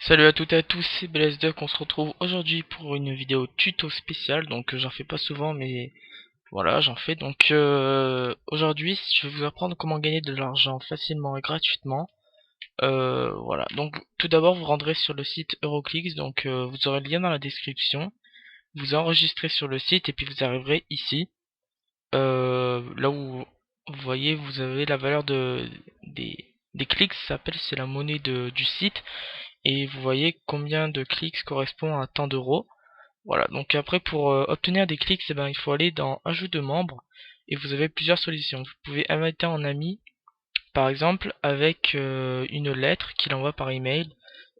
Salut à toutes et à tous, c'est BLS2, on se retrouve aujourd'hui pour une vidéo tuto spéciale, donc j'en fais pas souvent mais voilà j'en fais. Donc aujourd'hui je vais vous apprendre comment gagner de l'argent facilement et gratuitement. Voilà, donc tout d'abord vous rendrez sur le site Euroclix, donc vous aurez le lien dans la description, vous enregistrez sur le site et puis vous arriverez ici, là où vous voyez vous avez la valeur des clics, ça s'appelle, c'est la monnaie du site. Et vous voyez combien de clics correspond à tant d'euros. Voilà, donc après pour obtenir des clics, eh ben, il faut aller dans ajout de membres et vous avez plusieurs solutions. Vous pouvez inviter un ami, par exemple, avec une lettre qu'il envoie par email,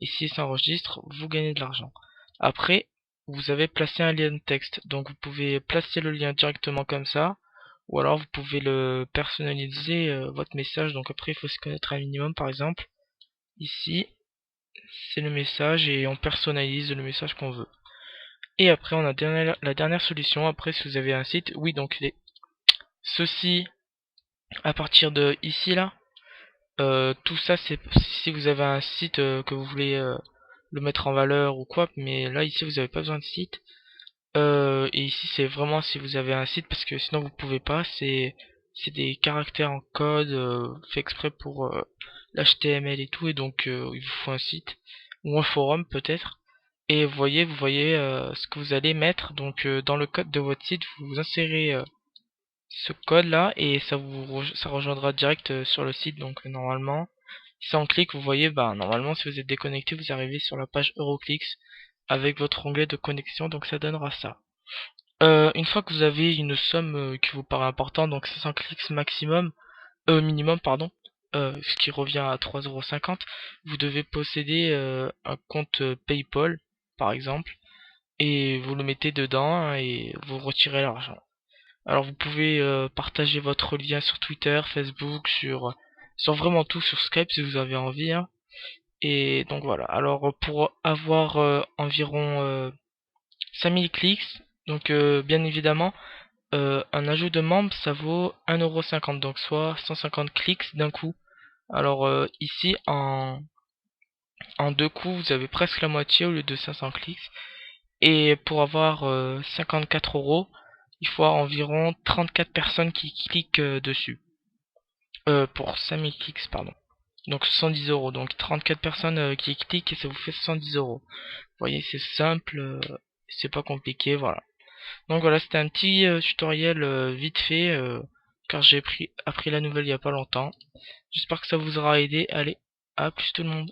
et s'il s'enregistre, vous gagnez de l'argent. Après, vous avez placé un lien de texte, donc vous pouvez placer le lien directement comme ça, ou alors vous pouvez le personnaliser votre message. Donc après, il faut se connaître un minimum, par exemple. Ici, c'est le message et on personnalise le message qu'on veut. Et après on a la dernière solution, après si vous avez un site, oui donc ceci à partir de ici là, tout ça c'est si vous avez un site que vous voulez le mettre en valeur ou quoi, mais là ici vous n'avez pas besoin de site. Et ici c'est vraiment si vous avez un site parce que sinon vous pouvez pas, c'est des caractères en code fait exprès pour l'HTML et tout, et donc il vous faut un site ou un forum peut-être. Et vous voyez ce que vous allez mettre. Donc dans le code de votre site, vous insérez ce code là et ça rejoindra direct sur le site. Donc normalement, si on clique, vous voyez, bah normalement si vous êtes déconnecté, vous arrivez sur la page Euroclix avec votre onglet de connexion. Donc ça donnera ça. Une fois que vous avez une somme qui vous paraît importante, donc 500 clics maximum, minimum pardon, ce qui revient à 3,50 €, vous devez posséder un compte PayPal par exemple, et vous le mettez dedans hein, et vous retirez l'argent. Alors vous pouvez partager votre lien sur Twitter, Facebook, sur vraiment tout, sur Skype si vous avez envie, hein. Et donc voilà. Alors pour avoir environ 5000 clics, donc bien évidemment un ajout de membre ça vaut 1,50 €, donc soit 150 clics d'un coup. Alors ici en deux coups vous avez presque la moitié au lieu de 500 clics. Et pour avoir 54 €, il faut environ 34 personnes qui cliquent dessus. Pour 5000 clics, pardon. Donc 70 €. Donc 34 personnes qui cliquent et ça vous fait 70 €. Vous voyez, c'est simple, c'est pas compliqué, voilà. Donc voilà, c'était un petit tutoriel vite fait, car j'ai appris la nouvelle il y a pas longtemps. J'espère que ça vous aura aidé. Allez, à plus tout le monde.